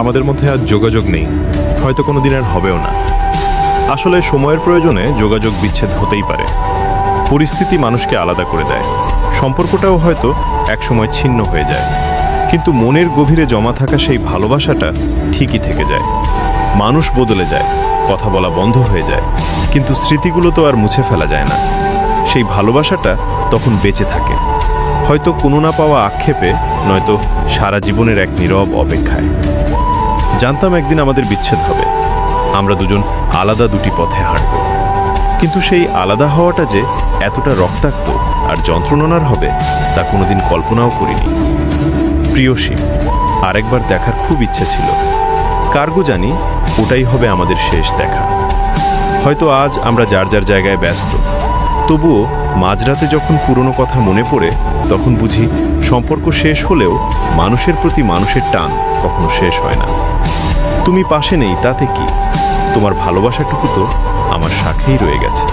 আমাদের মধ্যে আজ যোগাযোগ নেই, হয়তো কোনো দিন আর হবেও না। আসলে সময়ের প্রয়োজনে যোগাযোগ বিচ্ছেদ হতেই পারে। পরিস্থিতি মানুষকে আলাদা করে দেয়, সম্পর্কটাও হয়তো একসময় ছিন্ন হয়ে যায়, কিন্তু মনের গভীরে জমা থাকা সেই ভালোবাসাটা ঠিকই থেকে যায়। মানুষ বদলে যায়, কথা বলা বন্ধ হয়ে যায়, কিন্তু স্মৃতিগুলো তো আর মুছে ফেলা যায় না। সেই ভালোবাসাটা তখন বেঁচে থাকে, হয়তো কোনো না পাওয়া আক্ষেপে, নয়তো সারা জীবনের এক নীরব অপেক্ষায়। জানতাম একদিন আমাদের বিচ্ছেদ হবে, আমরা দুজন আলাদা দুটি পথে হাঁটব, কিন্তু সেই আলাদা হওয়াটা যে এতটা রক্তাক্ত আর যন্ত্রণার হবে তা কোনোদিন কল্পনাও করিনি। প্রিয়সী, আরেকবার দেখার খুব ইচ্ছে ছিল, কার্গো জানি ওটাই হবে আমাদের শেষ দেখা। হয়তো আজ আমরা যার যার জায়গায় ব্যস্ত, তবুও মাঝরাতে যখন পুরনো কথা মনে পড়ে তখন বুঝি সম্পর্ক শেষ হলেও মানুষের প্রতি মানুষের টান কখনো শেষ হয় না। তুমি পাশে নেই তাতে কি, তোমার ভালোবাসাটুকু তো আমার সাথেই রয়ে গেছে।